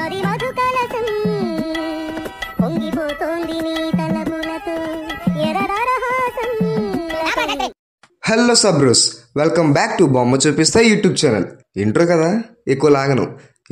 మది మధు కలసం పొంగిపోతోంది నీ తలపులతో ఎరరరహాసం. హలో సబ్రూస్, వెల్కమ్ బ్యాక్ టు బొమ్మ చూపిస్తా యూట్యూబ్ ఛానల్. ఇంట్రో కదా ఎక్కువ లాగను,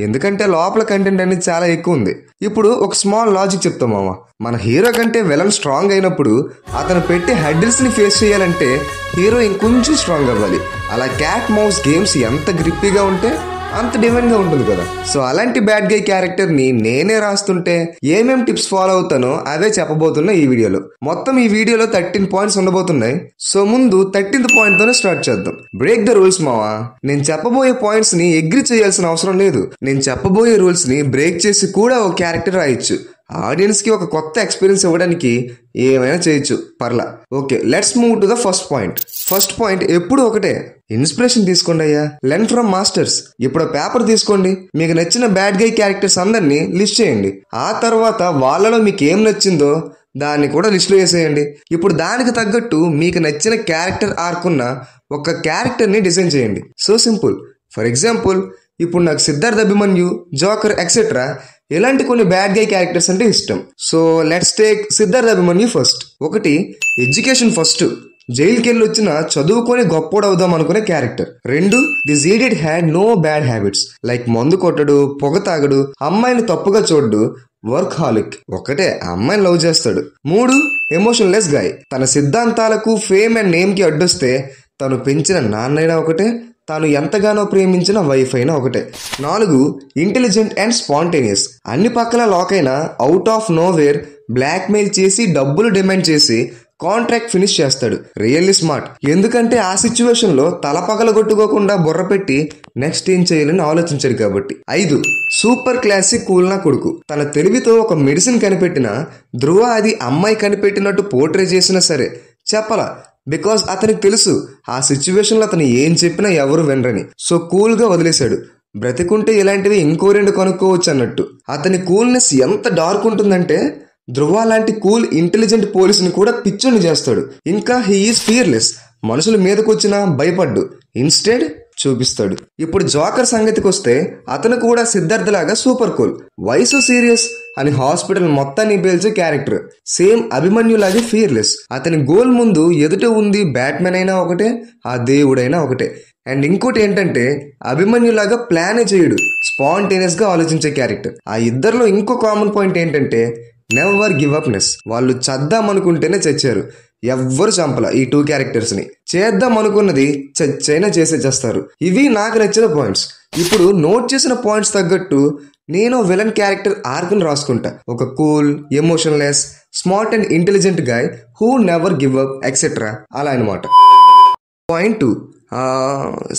ఎందుకంటే లోపల కంటెంట్ అనేది చాలా ఎక్కువ ఉంది. ఇప్పుడు ఒక స్మాల్ లాజిక్ చెప్తాం మామ. మన హీరో కంటే విలన్ స్ట్రాంగ్ అయినప్పుడు అతను పెట్టే హెడ్డిల్స్ ని ఫేస్ చేయాలంటే హీరో ఇంకొంచెం స్ట్రాంగ్ అవ్వాలి. అలా క్యాట్ మౌస్ గేమ్స్ ఎంత గ్రిప్పీగా ఉంటే అంత డివైన్ గా ఉంటుంది కదా. సో అలాంటి బ్యాడ్ గై క్యారెక్టర్ ని నేనే రాస్తుంటే ఏమేం టిప్స్ ఫాలో అవుతానో అవే చెప్పబోతున్నా ఈ వీడియోలో. మొత్తం ఈ వీడియోలో 13 పాయింట్స్ ఉండబోతున్నాయి. సో ముందు 13th పాయింట్ తోనే స్టార్ట్ చేద్దాం. బ్రేక్ ద రూల్స్ మావా. నేను చెప్పబోయే పాయింట్స్ ని అగ్రి చేయాల్సిన అవసరం లేదు. నేను చెప్పబోయే రూల్స్ ని బ్రేక్ చేసి కూడా ఒక క్యారెక్టర్ రాయొచ్చు. ఆడియన్స్ కి ఒక కొత్త ఎక్స్పీరియన్స్ ఇవ్వడానికి ఏమైనా చేయొచ్చు, పర్లా. Okay, let's move to the first point. First point ఎప్పుడు ఒకటే, ఇన్స్పిరేషన్ తీసుకోండి అయ్యా, లెర్న్ ఫ్రమ్ మాస్టర్స్. ఇప్పుడు పేపర్ తీసుకోండి, మీకు నచ్చిన బ్యాడ్ గై క్యారెక్టర్స్ అందరినీ లిస్ట్ చేయండి. ఆ తర్వాత వాళ్ళలో మీకు ఏం నచ్చిందో దాన్ని కూడా లిస్ట్లో వేసేయండి. ఇప్పుడు దానికి తగ్గట్టు మీకు నచ్చిన క్యారెక్టర్ ఆర్క్ ఉన్న ఒక క్యారెక్టర్ని డిజైన్ చేయండి. So simple. ఫర్ ఎగ్జాంపుల్, ఇప్పుడు నాకు సిద్ధార్థ్ అభిమన్యు, జోకర్ ఎక్సెట్రా ఇలాంటి కొన్ని బ్యాడ్ గై క్యారెక్టర్స్ అంటే ఇష్టం. So let's take Siddharth Abhimanyu first. ఒకటి, ఎడ్యుకేషన్ ఫస్ట్, జైలుకి వెళ్ళి వచ్చిన చదువుకొని గొప్పోడవుదాం అనుకునే character. 2, this idiot had no bad habits, like మందు కొట్టడు, పొగ తాగడు, అమ్మాయిని తప్పుగా చూడ్డు, వర్క్ హాలిక్, ఒకటే అమ్మాయిని లవ్ చేస్తాడు. 3, ఎమోషన్లెస్ గాయ్, తన సిద్ధాంతాలకు ఫేమ్ అండ్ నేమ్ కి అడ్డొస్తే తను పెంచిన నాన్నైనా ఒకటే, తాను ఎంతగానో ప్రేమించిన వైఫ్ అయినా ఒకటే. 4, ఇంటెలిజెంట్ అండ్ స్పాంటేనియస్, అన్ని పక్కల లాక్ అయినా అవుట్ ఆఫ్ నోవేర్ బ్లాక్మెయిల్ చేసి డబ్బులు డిమాండ్ చేసి కాంట్రాక్ట్ ఫినిష్ చేస్తాడు. రియల్లీ స్మార్ట్, ఎందుకంటే ఆ సిచ్యువేషన్ లో తల పగలగొట్టుకోకుండా బుర్ర పెట్టి నెక్స్ట్ ఏం చేయాలని ఆలోచించాడు కాబట్టి. 5, సూపర్ క్లాసిక్ కూల్ నా కొడుకు, తన తెలివితో ఒక మెడిసిన్ కనిపెట్టినా ధ్రువ అది అమ్మాయి కనిపెట్టినట్టు పోర్ట్రే చేసినా సరే చెప్పలా, బికాస్ అతనికి తెలుసు ఆ సిచ్యువేషన్ లో అతను ఏం చెప్పినా ఎవరు వినరని. సో కూల్ గా వదిలేశాడు. బ్రతికుంటే ఇలాంటివి ఇంకో 2 కనుక్కోవచ్చు అన్నట్టు. అతని కూల్నెస్ ఎంత డార్క్ ఉంటుందంటే ధ్రువ లాంటి కూల్ ఇంటెలిజెంట్ పోలీసుని కూడా పిచ్చోని చేస్తాడు. ఇంకా హీ ఈజ్ ఫియర్లెస్, మనుషుల మీదకు వచ్చినా భయపడ్డు, ఇన్స్టెడ్ చూపిస్తాడు. ఇప్పుడు జోకర్ సంగతికి వస్తే అతను కూడా సిద్ధార్థ్ లాగా సూపర్ కూల్, వయసు సీరియస్ అని హాస్పిటల్ మొత్తాన్ని పేల్చే క్యారెక్టర్. సేమ్ అభిమన్యు లాగే ఫియర్లెస్. అతని గోల్ ముందు ఎదుట ఉంది బ్యాట్మెన్ అయినా ఒకటే, ఆ దేవుడైనా ఒకటే. అండ్ ఇంకోటి ఏంటంటే అభిమన్యు లాగా ప్లానే చేయడు, స్పాంటేనియస్ గా ఆలోచించే క్యారెక్టర్. ఆ ఇద్దరిలో ఇంకో కామన్ పాయింట్ ఏంటంటే నెవర్ గివ్ అప్ నెస్. వాళ్ళు చద్దాం అనుకుంటేనే చచ్చారు, ఎవ్వరు చంపల ఈ 2 క్యారెక్టర్స్ ని. చేద్దాం అనుకున్నది చచ్చైనా చేస్తారు. ఇవి నాకు నచ్చిన పాయింట్స్. ఇప్పుడు నోట్ చేసిన పాయింట్స్ తగ్గట్టు నేను విలన్ క్యారెక్టర్ ఆర్క్ ని రాసుకుంటా. ఒక cool, emotionless, smart and intelligent guy who never give up etcetera, అలా అనమాట. పాయింట్ 2.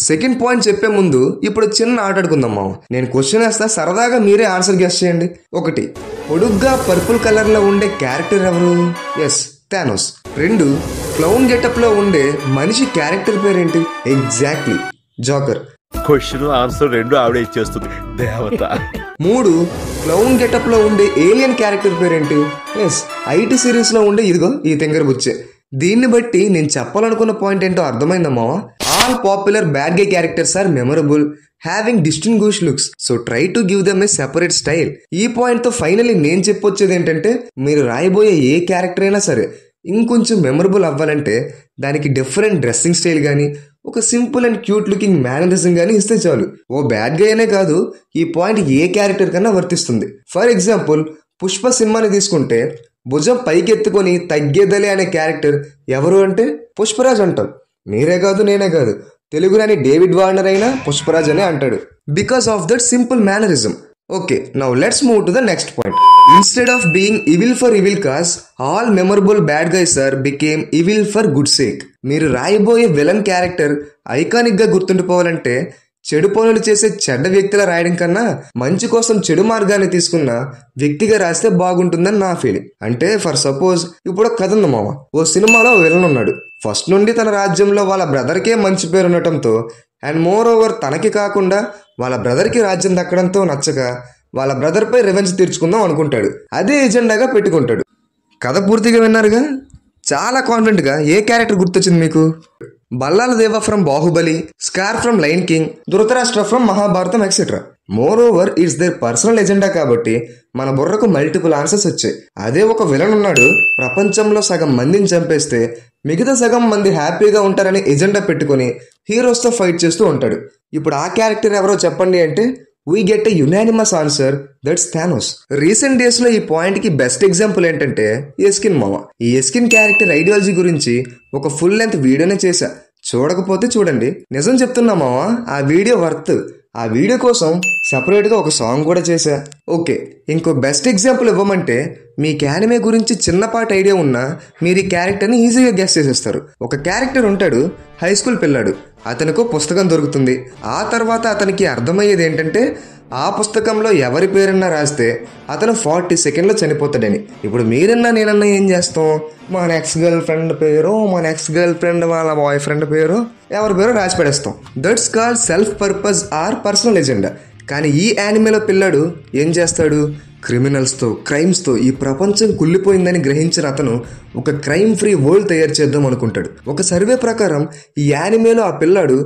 సెకండ్ పాయింట్ చెప్పే ముందు ఇప్పుడు చిన్న ఆట ఆడుకుందాం మామ. నేను క్వశ్చన్ వేస్తా, సరదాగా మీరే ఆన్సర్ గెస్ చేయండి. 1, పొడుగ్గా పర్పుల్ కలర్ లో ఉండే క్యారెక్టర్ ఎవరు? Yes, Thanos. 2, క్లౌన్ గెటప్ లో ఉండే మనిషి క్యారెక్టర్ పేరేంటి? Exactly, joker. క్వశ్చన్ ఆన్సర్ 2 ఆవిడ ఇచ్చేస్తుంది, దేవత. 3, క్లౌన్ గెటప్ లో ఉండే ఏలియన్ క్యారెక్టర్ పేరేంటి? ఎస్, ఐటీ సిరీస్ లో ఉండే ఇదిగో ఈ తెంగర బుచ్చే. దీన్ని బట్టి నేను చెప్పాలనుకున్న పాయింట్ ఏంటో అర్థమైందమ్మా. All popular bad guy characters are memorable, having distinguished looks, so try to give them a separate style. ఈ పాయింట్ తో ఫైనలీ నేను చెప్పొచ్చేది ఏంటంటే మీరు రాయబోయే ఏ క్యారెక్టర్ అయినా సరే ఇంకొంచెం మెమరబుల్ అవ్వాలంటే దానికి డిఫరెంట్ డ్రెస్సింగ్ స్టైల్ కానీ ఒక simple and cute looking mannerism కానీ ఇస్తే చాలు. ఓ బ్యాడ్ గై అనే కాదు, ఈ పాయింట్ ఏ క్యారెక్టర్ కన్నా వర్తిస్తుంది. ఫర్ ఎగ్జాంపుల్, పుష్ప సినిమాని తీసుకుంటే భుజం పైకెత్తుకొని తగ్గేదలే అనే క్యారెక్టర్ ఎవరు అంటే పుష్పరాజ్ అంటాం. మీరే కాదు, నేనే కాదు, తెలుగు రాని డేవిడ్ వార్నర్ అయినా పుష్పరాజ్ అనే అంటాడు, because of that simple mannerism. Okay, now let's move to the next point. Instead of being evil for evil cause, all memorable bad guys are became evil for good sake. మీరు రాయబోయే villain character iconic గా గుర్తుండిపోవాలంటే చెడు పనులు చేసే చెడ్డ వ్యక్తిలా రాయడం కన్నా మంచి కోసం చెడు మార్గాన్ని తీసుకున్న వ్యక్తిగా రాస్తే బాగుంటుందని నా ఫీలింగ్. అంటే ఫర్ సపోజ్ ఇప్పుడు కథ ఉంది మామ. ఓ సినిమాలో విలన్ ఉన్నాడు, ఫస్ట్ నుండి తన రాజ్యంలో వాళ్ళ బ్రదర్కే మంచి పేరు ఉండటంతో అండ్ మోర్ ఓవర్ తనకి కాకుండా వాళ్ళ బ్రదర్కి రాజ్యం దక్కడంతో నచ్చక వాళ్ళ బ్రదర్ పై రివెంజ్ తీర్చుకుందాం అనుకుంటాడు. అదే ఎజెండాగా పెట్టుకుంటాడు. కథ పూర్తిగా విన్నారుగా? చాలా కాన్ఫిడెంట్ గా ఏ క్యారెక్టర్ గుర్తొచ్చింది మీకు? Ballala Deva from Baahubali, scar from lion king, Dhritarashtra from Mahabharatam etcetera. Moreover it's their personal agenda కాబట్టి మన బుర్రకు మల్టిపుల్ ఆన్సర్స్ వచ్చాయి. అదే ఒక విలన్ ఉన్నాడు, ప్రపంచంలో సగం మందిని చంపేస్తే మిగతా సగం మంది హ్యాపీగా ఉంటారని ఎజెండా పెట్టుకుని హీరోస్తో ఫైట్ చేస్తూ ఉంటాడు. ఇప్పుడు ఆ క్యారెక్టర్ ఎవరో చెప్పండి అంటే we get a unanimous answer, that's Thanos. Recent days లో ఈ పాయింట్ కి బెస్ట్ ఎగ్జాంపుల్ ఏంటంటే ఎస్కిన్ మామ. ఈ ఎస్కిన్ క్యారెక్టర్ ఐడియాలజీ గురించి ఒక ఫుల్ లెంత్ వీడియోనే చేశా, చూడకపోతే చూడండి. నిజం చెప్తున్నా మామ, ఆ వీడియో వర్త్. ఆ వీడియో కోసం సపరేట్గా ఒక సాంగ్ కూడా చేశా. ఓకే, ఇంకో బెస్ట్ ఎగ్జాంపుల్ ఇవ్వమంటే మీకు యానిమే గురించి చిన్నపాటి ఐడియా ఉన్నా మీరు ఈ క్యారెక్టర్ని ఈజీగా గెస్ చేసేస్తారు. ఒక క్యారెక్టర్ ఉంటాడు, హై స్కూల్ పిల్లాడు. అతనికి పుస్తకం దొరుకుతుంది. ఆ తర్వాత అతనికి అర్థమయ్యేది ఏంటంటే ఆ పుస్తకంలో ఎవరి పేరన్నా రాస్తే అతను 40 సెకండ్లో చనిపోతాడని. ఇప్పుడు మీరన్నా నేనన్నా ఏం చేస్తాం? మా నెక్స్ట్ గర్ల్ ఫ్రెండ్ పేరు, మా నెక్స్ట్ గర్ల్ ఫ్రెండ్ వాళ్ళ బాయ్ ఫ్రెండ్ పేరు, ఎవరి పేరు రాసి పెడేస్తాం. That's called self purpose or personal agenda. కానీ ఈ యానిమేలో పిల్లాడు ఏం చేస్తాడు? క్రిమినల్స్తో, క్రైమ్స్తో ఈ ప్రపంచం కుళ్ళిపోయిందని గ్రహించిన అతను ఒక క్రైమ్ ఫ్రీ వరల్డ్ తయారు చేద్దాం అనుకుంటాడు. ఒక సర్వే ప్రకారం ఈ యానిమేలో ఆ పిల్లాడు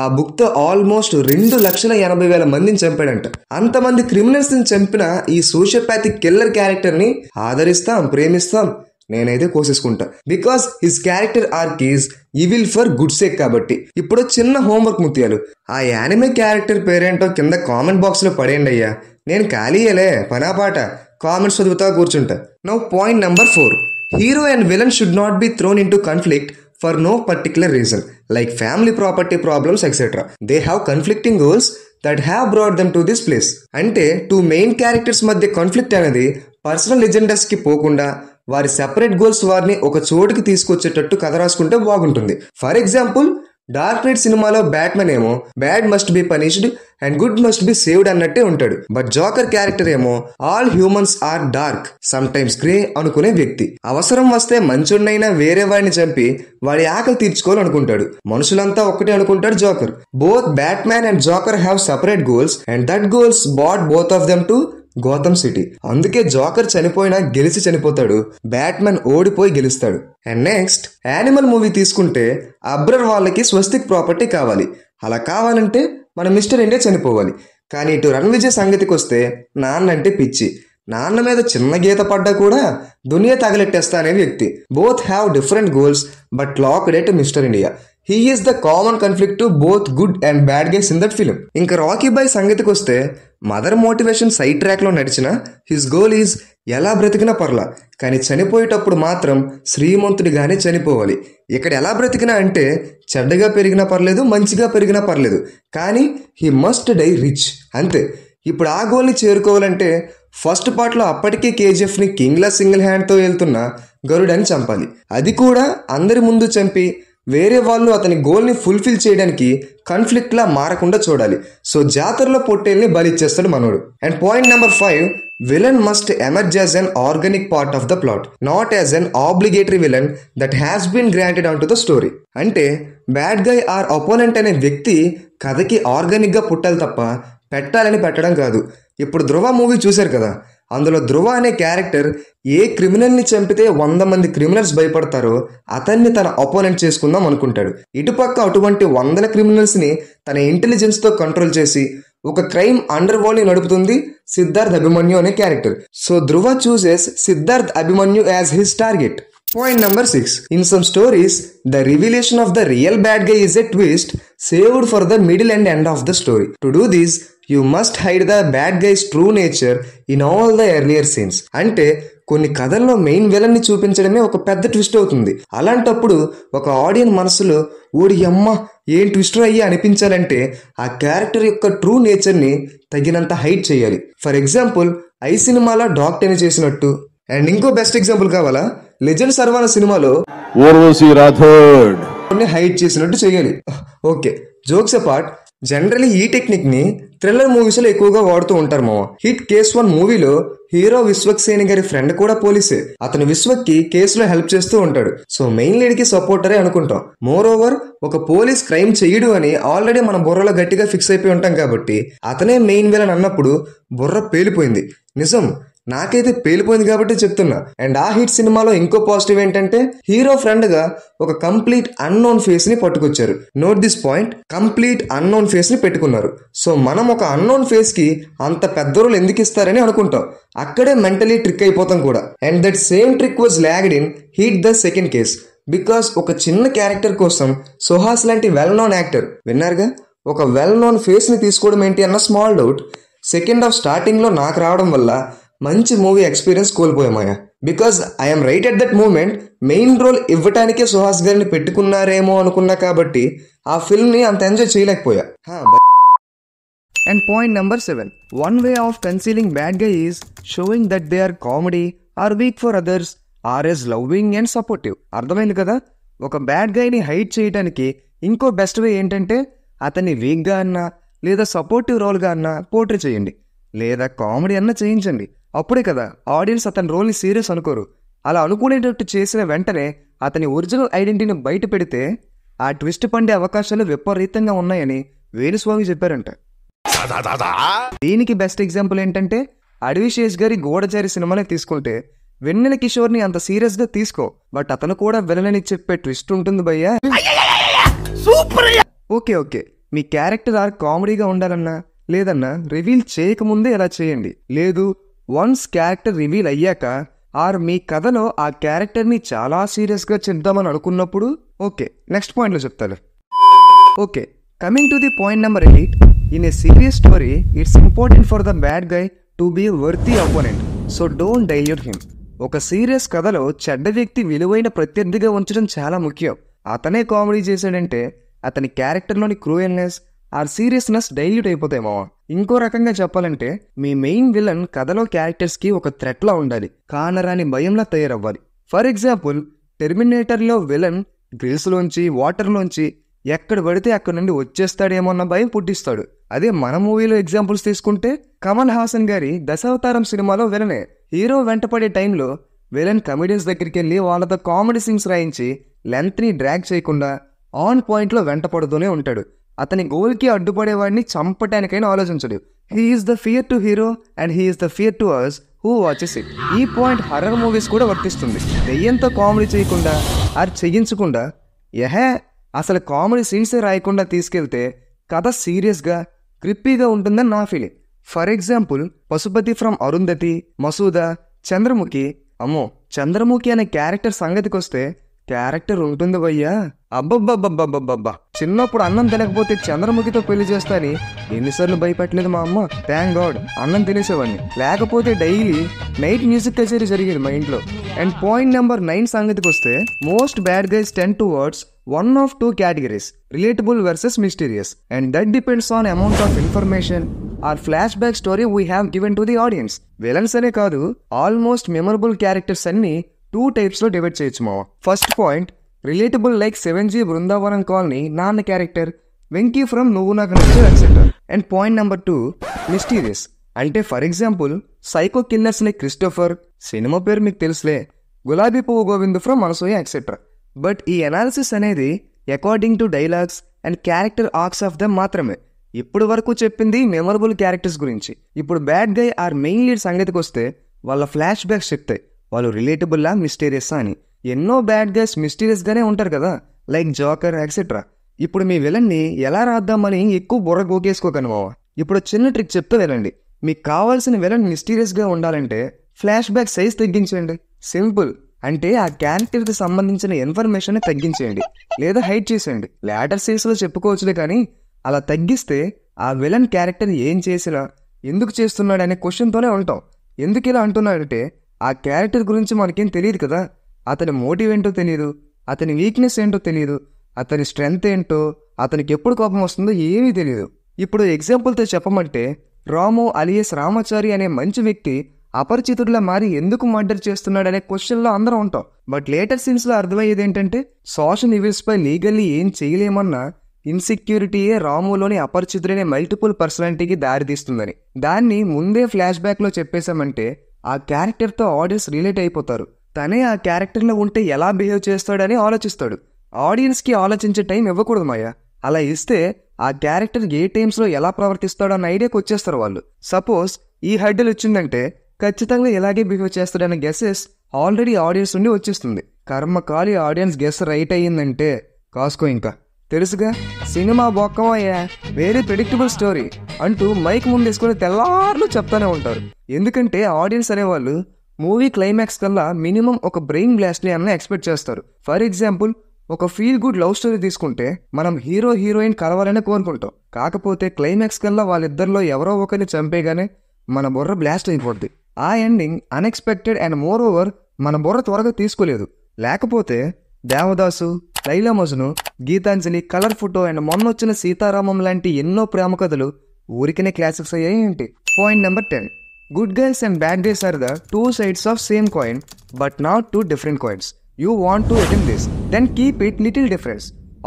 ఆ బుక్తో ఆల్మోస్ట్ 2,80,000 మందిని చంపాడంట. అంతమంది క్రిమినల్స్ని చంపిన ఈ సోషియోపాథిక్ కిల్లర్ క్యారెక్టర్ని ఆదరిస్తాం, ప్రేమిస్తాం. నేనైతే కోసేసుకుంటా. Because his character arc is evil for good sake కాబట్టి. ఇప్పుడు చిన్న హోంవర్క్ ముత్యాలు, ఆ యానిమే క్యారెక్టర్ పేరేంటో కింద కామెంట్ బాక్స్లో పడేయండి అయ్యా. నేను ఖాళీయలే, పనాపాట కామెంట్స్ చదువుతా కూర్చుంటా. Now point number 4, hero and villain should not be thrown in to conflict for no particular reason like family, property problems etcetera. They have conflicting goals that have brought them to this place. అంటే 2 main characters మధ్య conflict అనేది personal ఎజెండాస్కి పోకుండా వారి separate goals వారిని ఒక చోటుకి తీసుకొచ్చేటట్టు కథ రాసుకుంటే బాగుంటుంది. ఫర్ ఎగ్జాంపుల్, డార్క్ నైట్ సినిమాలో బ్యాట్మెన్ ఏమో bad must be punished and good must be saved అన్నట్టే ఉంటాడు. బట్ జోకర్ క్యారెక్టర్ ఏమో all humans are dark, sometimes grey అనుకునే వ్యక్తి. అవసరం వస్తే మంచున్నైనా వేరే వాడిని చంపి వాడి ఆకలి తీర్చుకోవాలనుకుంటాడు. మనుషులంతా ఒక్కటే అనుకుంటాడు Joker. Both Batman and Joker have separate goals and that goals bought both of them to Gotham city. అందుకే జోకర్ చనిపోయినా గెలిచి చనిపోతాడు, బ్యాట్మెన్ ఓడిపోయి గెలుస్తాడు. అండ్ నెక్స్ట్ యానిమల్ మూవీ తీసుకుంటే అబ్రర్ వాళ్ళకి స్వస్తిక్ ప్రాపర్టీ కావాలి. అలా కావాలంటే మన మిస్టర్ ఇండియా చనిపోవాలి. కానీ ఇటు రణ్విజయ్ సంగతికి వస్తే నాన్న అంటే పిచ్చి. నాన్న మీద చిన్న గీత పడ్డా కూడా దునియా తగలెట్టేస్తా అనే వ్యక్తి. Both have different goals but locked at mister India. He is the common conflict to both good and bad guys in that film. ఇంకా రాకీ బాయ్ సంగతికి వస్తే మదర్ మోటివేషన్ సైడ్ ట్రాక్లో నడిచిన హిస్ గోల్ ఈజ్ ఎలా బ్రతికినా పర్లా, కానీ చనిపోయేటప్పుడు మాత్రం శ్రీమంతుడిగానే చనిపోవాలి. ఇక్కడ ఎలా బ్రతికినా అంటే చెడ్డగా పెరిగినా పర్లేదు, మంచిగా పెరిగినా పర్లేదు, కానీ హీ మస్ట్ డై రిచ్, అంతే. ఇప్పుడు ఆ గోల్ని చేరుకోవాలంటే ఫస్ట్ పార్ట్లో అప్పటికే కేజీఎఫ్ని కింగ్లా సింగిల్ హ్యాండ్తో వెళ్తున్న గరుడని చంపాలి. అది కూడా అందరి ముందు చంపి వేరే వాళ్ళు అతని గోల్ని ఫుల్ఫిల్ చేయడానికి కాన్ఫ్లిక్ట్లా మారకుండా చూడాలి. సో జాతరలో పొట్టేల్ని బలిచ్చేస్తాడు మనోడు. And point number 5, villain must emerge as an organic part of the plot, not as an obligatory villain that has been granted on to the story. అంటే బ్యాడ్ గై ఆర్ అపోనెంట్ అనే వ్యక్తి కథకి ఆర్గానిక్గా పుట్టాలి తప్ప పెట్టాలని పెట్టడం కాదు. ఇప్పుడు ధృవ మూవీ చూశారు కదా, అందులో ధృవ అనే క్యారెక్టర్ ఏ క్రిమినల్ని చంపితే 100 మంది క్రిమినల్స్ భయపడతారో అతన్ని తన అపోనెంట్ చేసుకుందాం అనుకుంటాడు. ఇటుపక్క అటువంటి 100 క్రిమినల్స్ని తన ఇంటెలిజెన్స్తో కంట్రోల్ చేసి ఒక క్రైమ్ అండర్ వరల్డ్ని నడుపుతుంది సిద్ధార్థ్ అభిమన్యు అనే character. So Dhruva chooses Siddharth Abhimanyu as his target. Point number 6. In some stories, the revelation of the real bad guy is a twist saved for the middle and end of the story. To do this, you must hide the bad guy's true nature in all the earlier scenes. అంటే కొన్ని కథల్లో main విలన్ని చూపించడమే ఒక పెద్ద twist అవుతుంది. అలాంటప్పుడు ఒక audience మనసులో ఓడి అమ్మ ఏం ట్విస్ట్ అయ్యి అనిపించాలంటే ఆ క్యారెక్టర్ యొక్క ట్రూ నేచర్ని తగినంత హైడ్ చేయాలి. ఫర్ ఎగ్జాంపుల్, ఐ సినిమాలో డాక్టర్ని చేసినట్టు. అండ్ ఇంకో బెస్ట్ ఎగ్జాంపుల్ కావాలా, లెజెండ్ సర్వాన సినిమాలో ఊర్వశి రాథోడ్ హైడ్ చేసినట్టు చేయాలి. ఓకే, జోక్స్ అపార్ట్, జనరలీ ఈ టెక్నిక్ ని థ్రిల్లర్ మూవీస్ లో ఎక్కువగా వాడుతూ ఉంటారు మామ. హిట్ కేస్ 1 మూవీలో హీరో విశ్వక్ సేని గారి ఫ్రెండ్ కూడా పోలీసే. అతను విశ్వక్ కి కేసులో హెల్ప్ చేస్తూ ఉంటాడు. సో మెయిన్ లీడ్ కి సపోర్టరే అనుకుంటాం. మోర్ ఓవర్ ఒక పోలీస్ క్రైమ్ చెయ్యడు అని ఆల్రెడీ మన బుర్రలో గట్టిగా ఫిక్స్ అయిపోయి ఉంటాం కాబట్టి అతనే మెయిన్ విలన్ అన్నప్పుడు బుర్ర పేలిపోయింది. నిజం, నాకైతే పేలిపోయింది కాబట్టి చెప్తున్నా. అండ్ ఆ హిట్ సినిమాలో ఇంకో పాజిటివ్ ఏంటంటే హీరో ఫ్రెండ్ గా ఒక కంప్లీట్ అన్నోన్ ఫేస్ ని పట్టుకొచ్చారు. Note this point, complete unknown face ని పెట్టుకున్నారు. సో మనం ఒక అన్నోన్ ఫేస్ కి అంత పెద్ద రోల్ ఎందుకు ఇస్తారని అనుకుంటాం. అక్కడే మెంటలీ ట్రిక్ అయిపోతాం కూడా. And that same trick was logged in hit the second case. Because ఒక చిన్న క్యారెక్టర్ కోసం సుహాస్ లాంటి వెల్ నోన్ యాక్టర్, విన్నారుగా, ఒక వెల్ నోన్ ఫేస్ ని తీసుకోవడం ఏంటి అన్న small doubt second half starting లో నాకు రావడం వల్ల మంచి మూవీ ఎక్స్పీరియన్స్ కోల్పోయామయ్యా. Because I'm right at that moment main role ఇవ్వటానికే సుహాస్ గారిని పెట్టుకున్నారేమో అనుకున్నా కాబట్టి ఆ ఫిల్మ్ ని అంత ఎంజాయ్ చేయలేకపోయా. And point number 7, one way of concealing bad guy is showing that they are comedy or weak for others or as loving and supportive. అర్థమైంది కదా? ఒక బ్యాడ్ గైని హైడ్ చేయడానికి ఇంకో బెస్ట్ వే ఏంటంటే అతన్ని వీక్గా అన్నా లేదా సపోర్టివ్ రోల్గా అన్నా పోర్ట్రే చేయండి, లేదా కామెడీ అన్నా చేయించండి. అప్పుడే కదా ఆడియన్స్ అతని రోల్ని సీరియస్ అనుకోరు. అలా అనుకునేటట్టు చేసిన వెంటనే అతని ఒరిజినల్ ఐడెంటిటీని బయట పెడితే ఆ ట్విస్ట్ పండే అవకాశాలు విపరీతంగా ఉన్నాయని వేణుస్వామి చెప్పారంట. దీనికి బెస్ట్ ఎగ్జాంపుల్ ఏంటంటే అడవిశేష్ గారి గూఢచారి సినిమానే తీసుకుంటే వెన్నెల కిషోర్ని అంత సీరియస్ గా తీసుకో, బట్ అతను కూడా విలనని చెప్పే ట్విస్ట్ ఉంటుంది భయ్యా. ఓకే మీ క్యారెక్టర్ ఆర్ కామెడీగా ఉండాలన్నా లేదన్నా రివీల్ చేయకముందే ఇలా చేయండి. లేదు వన్స్ క్యారెక్టర్ రివీల్ అయ్యాక ఆర్ మీ కథలో ఆ క్యారెక్టర్ని చాలా సీరియస్గా చెప్దామని అనుకున్నప్పుడు ఓకే, నెక్స్ట్ పాయింట్లో చెప్తాను. Okay, coming to the point number 8, in a serious story it's important for the bad guy to be worthy opponent, so don't dilute him. ఒక సీరియస్ కథలో చెడ్డ వ్యక్తి విలువైన ప్రత్యర్థిగా ఉంచడం చాలా ముఖ్యం. అతనే కామెడీ చేశాడంటే అతని క్యారెక్టర్లోని క్రూయల్నెస్ ఆర్ సీరియస్నెస్ డైల్యూట్ అయిపోతాయేమో. ఇంకో రకంగా చెప్పాలంటే మీ మెయిన్ విలన్ కథలో క్యారెక్టర్స్కి ఒక థ్రెట్లా ఉండాలి, కానరాని భయంలా తయారవ్వాలి. ఫర్ ఎగ్జాంపుల్ టెర్మినేటర్లో విలన్ గ్రిల్స్లోంచి వాటర్లోంచి ఎక్కడ పడితే అక్కడ నుండి వచ్చేస్తాడేమో అన్న భయం పుట్టిస్తాడు. అదే మన మూవీలో ఎగ్జాంపుల్స్ తీసుకుంటే కమల్ హాసన్ గారి దశావతారం సినిమాలో విలనే హీరో వెంటపడే టైంలో విలన్ కమెడియన్స్ దగ్గరికి వెళ్ళి వాళ్ళతో కామెడీ సీన్స్ రాయించి లెంత్ని డ్రాగ్ చేయకుండా ఆన్ పాయింట్లో వెంటపడుతూనే ఉంటాడు. అతని గోల్కి అడ్డుపడేవాడిని చంపటానికైనా ఆలోచించడు. He's the fear to hero and he's the fear to us who watches it. ఈ పాయింట్ హర్రర్ మూవీస్ కూడా వర్తిస్తుంది. దెయ్యంతో కామెడీ చేయకుండా ఆర్ చెయ్యించకుండా అసలు కామెడీ సీన్సే రాయకుండా తీసుకెళ్తే కథ సీరియస్గా క్రిప్పీగా ఉంటుందని నా feeling. For example Pashupati from Arundhati, Masooda, Chandramukhi. అమ్మో, చంద్రముఖి అనే క్యారెక్టర్ సంగతికి వస్తే క్యారెక్టర్ ఉంటుంది భయ్యా. అబ్బబ్బబ్బబ్బబ్బబ్బా, చిన్నప్పుడు అన్నం తినకపోతే చంద్రముఖితో పెళ్లి చేస్తా అని ఎన్నిసార్లు భయపెట్టలేదు మా అమ్మ. థ్యాంక్ గాడ్ అన్నం తినేసేవాడిని, లేకపోతే డైలీ నైట్ మ్యూజిక్ కచేరీ జరిగేది మా ఇంట్లో. అండ్ పాయింట్ నెంబర్ 9 సంగతికి వస్తే most bad guys tend towards one of two categories, relatable versus mysterious, and that depends on amount of information or flashback story we have given to the audience. Villains అనే కాదు, almost memorable characters అన్ని 2 types లో divide చేయొచ్చు మావా. First point relatable like 7G Brindavanam colony నాన్న character, Venky from Nuvvu Naaku Nachche etcetera. And point number 2 mysterious, అంటే for example psycho killers ని Christopher, సినిమా పేరు మీకు తెలుసులే, గులాబీ పువ్వు Govind from Anasuya etcetera. But ఈ అనాలిసిస్ అనేది according to dialogues and character arcs of them మాత్రమే. ఇప్పుడు వరకు చెప్పింది మెమరబుల్ క్యారెక్టర్స్ గురించి. ఇప్పుడు bad guy or main lead సంగతికి వస్తే వాళ్ళ ఫ్లాష్ బ్యాక్స్ చెప్తాయి వాళ్ళు రిలేటబుల్లా మిస్టీరియస్సా అని. ఎన్నో బ్యాడ్ గైస్ మిస్టీరియస్గానే ఉంటారు కదా, లైక్ జోకర్ ఎక్సెట్రా. ఇప్పుడు మీ విలన్ని ఎలా రాద్దామని ఎక్కువ బుర్ర గోకేసుకోకను మావా. ఇప్పుడు చిన్న ట్రిక్ చెప్తే వినండి. మీకు కావాల్సిన విలన్ మిస్టీరియస్గా ఉండాలంటే ఫ్లాష్ బ్యాక్ సైజ్ తగ్గించండి. సింపుల్. అంటే ఆ క్యారెక్టర్కి సంబంధించిన ఇన్ఫర్మేషన్ తగ్గించేయండి లేదా హైడ్ చేసేయండి. లేటర్ సీన్స్లో చెప్పుకోవచ్చులే, కానీ అలా తగ్గిస్తే ఆ విలన్ క్యారెక్టర్ ఏం చేసినా ఎందుకు చేస్తున్నాడు అనే క్వశ్చన్తోనే ఉంటాం. ఎందుకు ఇలా అంటున్నాడంటే ఆ క్యారెక్టర్ గురించి మనకేం తెలియదు కదా. అతని మోటివ్ ఏంటో తెలియదు, అతని వీక్నెస్ ఏంటో తెలియదు, అతని స్ట్రెంగ్త్ ఏంటో, అతనికి ఎప్పుడు కోపం వస్తుందో ఏమీ తెలియదు. ఇప్పుడు ఎగ్జాంపుల్తో చెప్పమంటే రాము అలియస్ రామాచారి అనే మంచి వ్యక్తి అపరిచితుడిలా మారి ఎందుకు మర్డర్ చేస్తున్నాడనే క్వశ్చన్లో అందరం ఉంటాం. బట్ లేటర్ సీన్స్లో అర్థమయ్యేది ఏంటంటే సోషల్ ఈవెంట్స్పై లీగల్లీ ఏం చేయలేమన్న ఇన్సెక్యూరిటీయే రాములోని అపరిచితుడనే మల్టిపుల్ పర్సనాలిటీకి దారితీస్తుందని. దాన్ని ముందే ఫ్లాష్ బ్యాక్లో చెప్పేశామంటే ఆ క్యారెక్టర్తో ఆడియన్స్ రిలేట్ అయిపోతారు. తనే ఆ క్యారెక్టర్లో ఉంటే ఎలా బిహేవ్ చేస్తాడని ఆలోచిస్తాడు. ఆడియన్స్కి ఆలోచించే టైం ఇవ్వకూడదు మాయా. అలా ఇస్తే ఆ క్యారెక్టర్ ఏ టైమ్స్లో ఎలా ప్రవర్తిస్తాడో అన్న ఐడియాకి వచ్చేస్తారు వాళ్ళు. సపోజ్ ఈ హడ్డలు వచ్చిందంటే ఖచ్చితంగా ఇలాగే బిహేవ్ చేస్తాడన్న గెసెస్ ఆల్రెడీ ఆడియన్స్ నుండి వచ్చేస్తుంది. కర్మకాలి ఆడియన్స్ గెస్ రైట్ అయ్యిందంటే కాసుకో ఇంకా తెలుసుగా సినిమా బొక్కమయ్యా వెరీ ప్రెడిక్టబుల్ స్టోరీ అంటూ మైక్ ముందు వేసుకుని తెల్లార్లు చెప్తానే ఉంటారు. ఎందుకంటే ఆడియన్స్ అనేవాళ్ళు మూవీ క్లైమాక్స్ కల్లా మినిమం ఒక బ్రెయిన్ బ్లాస్ట్ అన్న ఎక్స్పెక్ట్ చేస్తారు. ఫర్ ఎగ్జాంపుల్ ఒక ఫీల్ గుడ్ లవ్ స్టోరీ తీసుకుంటే మనం హీరో హీరోయిన్ కలవాలనే కోరుకుంటాం. కాకపోతే క్లైమాక్స్ కల్లా వాళ్ళిద్దరిలో ఎవరో ఒకరిని చంపేగానే మన బుర్ర బ్లాస్ట్ అయిపోద్ది. ఆ ending unexpected and moreover మన బుర్ర త్వరగా తీసుకోలేదు. లేకపోతే Devadasu, Laila Majnu, Geetanjali, colour photo and మొన్నొచ్చిన సీతారామం లాంటి ఎన్నో ప్రేమ కథలు ఊరికనే క్లాసిక్స్ అయ్యాయి ఏంటి? Point number 10. Good guys and bad guys are the two sides of same coin but not two different coins. You want to attend this then keep it little difference.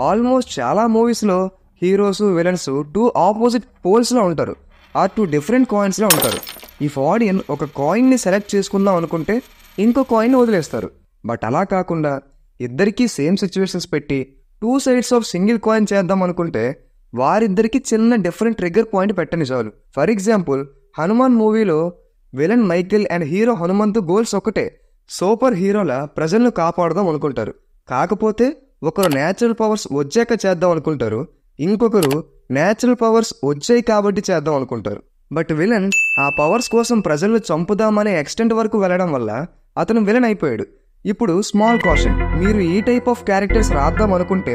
Almost చాలా మూవీస్లో heroes villains two opposite పోల్స్లో ఉంటారు, ఆ two different కాయిన్స్లో ఉంటారు. If ఆడియన్ ఒక కాయిన్ని select చేసుకుందాం అనుకుంటే ఇంకో కాయిన్ని వదిలేస్తారు. బట్ అలా కాకుండా ఇద్దరికీ సేమ్ సిచ్యువేషన్స్ పెట్టి two sides of single coin చేద్దాం అనుకుంటే వారిద్దరికి చిన్న డిఫరెంట్ ట్రిగ్గర్ పాయింట్ పెట్టని చాలు. ఫర్ ఎగ్జాంపుల్ హనుమాన్ మూవీలో villain Michael and hero Hanumanthu goals ఒకటే, సూపర్ హీరోలా ప్రజలను కాపాడదాం అనుకుంటారు. కాకపోతే ఒకరు న్యాచురల్ పవర్స్ వచ్చాక చేద్దాం అనుకుంటారు, ఇంకొకరు న్యాచురల్ పవర్స్ వచ్చాయి కాబట్టి చేద్దాం అనుకుంటారు. బట్ విలన్ ఆ పవర్స్ కోసం ప్రజలను చంపుదామనే ఎక్స్టెంట్ వరకు వెళ్ళడం వల్ల అతను విలన్ అయిపోయాడు. ఇప్పుడు స్మాల్ కాషన్, మీరు ఈ టైప్ ఆఫ్ క్యారెక్టర్స్ రాద్దాం అనుకుంటే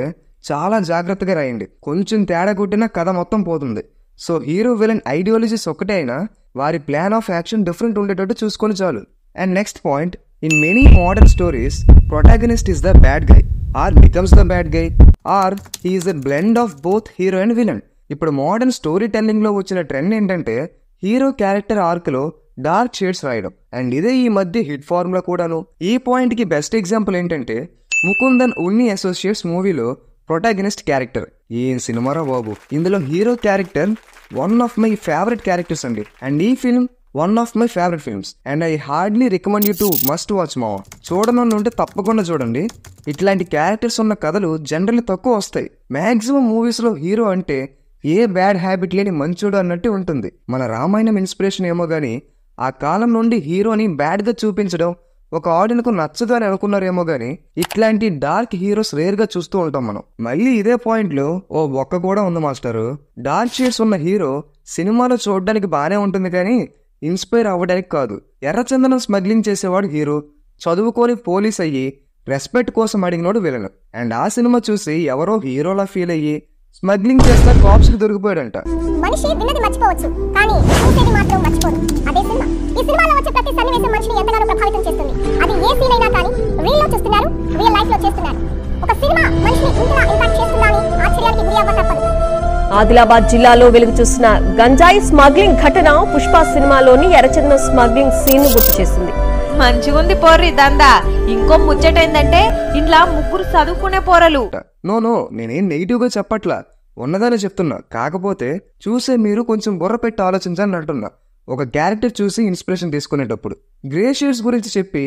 చాలా జాగ్రత్తగా రాయండి. కొంచెం తేడా కొట్టినా కథ మొత్తం పోతుంది. సో హీరో విలన్ ఐడియాలజీస్ ఒకటే అయినా వారి ప్లాన్ ఆఫ్ యాక్షన్ డిఫరెంట్ ఉండేటట్టు చూసుకొని చాలు. And next point, in many modern stories protagonist is the bad guy or becomes the bad guy or he is the blend of both hero and villain. ఇప్పుడు modern story టెల్లింగ్లో వచ్చిన trend ఏంటంటే hero character ఆర్క్లో dark shades రాయడం, and ఇదే ఈ మధ్య hit formula కూడాను. ఈ పాయింట్కి బెస్ట్ ఎగ్జాంపుల్ ఏంటంటే ముకుందన్ ఉన్ని అసోసియేట్స్ మూవీలో ప్రొటాగనిస్ట్ క్యారెక్టర్. ఏం సినిమారా బాబు, ఇందులో hero character one of my favourite characters అండి. అండ్ ఈ film one of my favourite films and I hardly recommend you to must watch మా. చూడనుండి ఉంటే తప్పకుండా చూడండి. ఇట్లాంటి క్యారెక్టర్స్ ఉన్న కథలు జనరల్లీ తక్కువ వస్తాయి. మ్యాక్సిమం మూవీస్లో హీరో అంటే ఏ బ్యాడ్ హ్యాబిట్ లేని మంచోడు అన్నట్టు ఉంటుంది. మన రామాయణం ఇన్స్పిరేషన్ ఏమో కానీ ఆ కాలం నుండి హీరోని బ్యాడ్గా చూపించడం ఒక ఆడియన్కు నచ్చదు అని అనుకున్నారేమో కానీ ఇట్లాంటి డార్క్ హీరోస్ రేర్గా చూస్తూ ఉంటాం మనం. మళ్ళీ ఇదే పాయింట్లో ఓ ఒక్క కూడా ఉంది మాస్టరు. డార్క్ షేడ్స్ ఉన్న హీరో సినిమాలో చూడడానికి బాగానే ఉంటుంది కానీ ఇన్స్పైర్ అవ్వడానికి కాదు. ఎర్రచందనం స్మగ్లింగ్ చేసేవాడు హీరో, చదువుకొని పోలీస్ అయ్యి రెస్పెక్ట్ కోసం అడిగినోడు విలన్. అండ్ ఆ సినిమా చూసి ఎవరో హీరోలా ఫీల్ అయ్యి స్మగ్లింగ్ చేస్తా కాప్స్ కి దొరికిపోయాడంట. మనిషి విన్నది మర్చిపోవచ్చు కానీ చూసేది మాత్రం మర్చిపోదు. అదే సినిమా. ఈ సినిమాలో వచ్చే ప్రతి సన్నివేశం మనిషిని ఎంతగానో ప్రభావితం చేస్తుంది. అది ఏ సీన్ అయినా కానీ రీల్ లో చూస్తున్నారు, రియల్ లైఫ్ లో చేస్తున్నారు. ఒక సినిమా మనిషిని ఇంతలా ఇంపాక్ట్ చేస్తుందా అని ఆశ్చర్యానికి గురి అవ్వ తప్పదు. ఆదిలాబాద్ జిల్లాలో వెలుగు చూసిన గంజాయి స్మగ్లింగ్ ఘటన పుష్ప సినిమాలోని ఎర్రచందనం స్మగ్లింగ్ సీన్ గుర్తు చేసింది. మంచిగుంది పోర్రి దందా. ఇంకో ముచ్చటైందంటే ఇంట్లో ముగ్గురు చదువుకునే పోరలు. నో నేనేం నెగిటివ్గా చెప్పట్లా, ఉన్నదానే చెప్తున్నా. కాకపోతే చూసే మీరు కొంచెం బుర్ర పెట్టి ఆలోచించాలని అంటున్నా. ఒక క్యారెక్టర్ చూసి ఇన్స్పిరేషన్ తీసుకునేటప్పుడు గ్రే షేడ్స్ గురించి చెప్పి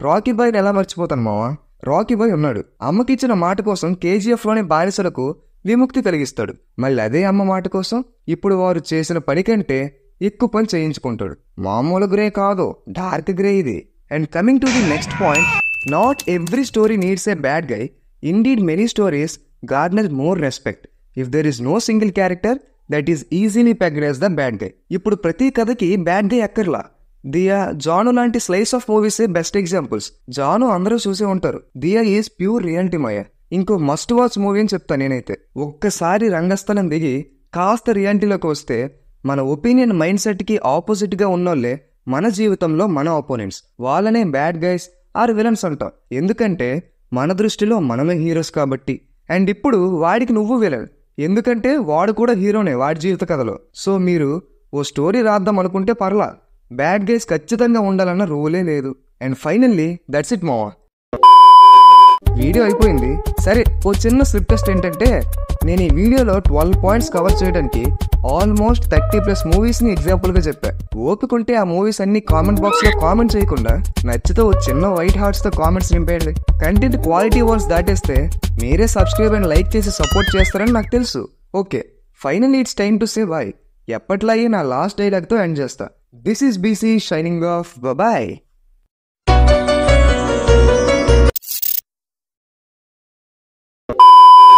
రాకీ బాయ్ని ఎలా మర్చిపోతాను మావా? రాకీ బాయ్ ఉన్నాడు, అమ్మకిచ్చిన మాట కోసం KGFలోని బానిసలకు విముక్తి కలిగిస్తాడు. మళ్ళీ అదే అమ్మ మాట కోసం ఇప్పుడు వారు చేసిన పని కంటే ఎక్కువ పని చేయించుకుంటాడు. మామూలు గ్రే కాదు, డార్క్ గ్రే ఇది. And coming to the next point, not every story needs a bad guy. Indeed, many stories garner more respect. If there is no single character that is easily pegged as the bad guy. ఇప్పుడు ప్రతి కథకి bad guy అక్కర్లా. దియా, జాను లాంటి slice of మూవీసే best examples. Jaanu అందరూ చూసే ఉంటారు. Dia is pure reality మాయ. ఇంకో మస్ట్ వాచ్ మూవీ అని చెప్తా నేనైతే. ఒక్కసారి రంగస్థలం దిగి కాస్త రియాలిటీలోకి వస్తే మన ఒపీనియన్ మైండ్ సెట్కి ఆపోజిట్గా ఉన్నోళ్ళే మన జీవితంలో మన ఆపోనెంట్స్. వాళ్ళనే బ్యాడ్ గైస్ ఆర్ విలన్స్ అంటాం. ఎందుకంటే మన దృష్టిలో మనమే హీరోస్ కాబట్టి. అండ్ ఇప్పుడు వాడికి నువ్వు విలన్, ఎందుకంటే వాడు కూడా హీరోనే వాడి జీవిత కథలో. సో మీరు ఓ స్టోరీ రాద్దాం అనుకుంటే పర్లా, బ్యాడ్ గైస్ ఖచ్చితంగా ఉండాలన్న రూలే లేదు. అండ్ ఫైనల్లీ దట్స్ ఇట్ మావా. వీడియో అయిపోయింది. సరే, ఓ చిన్న స్లిప్ టెస్ట్ ఏంటంటే నేను ఈ వీడియోలో 12 పాయింట్స్ కవర్ చేయడానికి ఆల్మోస్ట్ 30+ మూవీస్ని ఎగ్జాంపుల్గా చెప్పా. ఓపికంటే ఆ మూవీస్ అన్ని కామెంట్ బాక్స్లో కామెంట్ చేయకుండా నచ్చితే ఓ చిన్న వైట్ హార్ట్స్తో కామెంట్స్ నింపేయండి. కంటెంట్ క్వాలిటీ వాల్స్ దాటేస్తే మీరే సబ్స్క్రైబ్ అండ్ లైక్ చేసి సపోర్ట్ చేస్తారని నాకు తెలుసు. Okay, finally it's time to say bye. ఎప్పట్లాగే నా లాస్ట్ డైలాగ్తో ఎండ్ చేస్తా. This is BC shining off. Bye.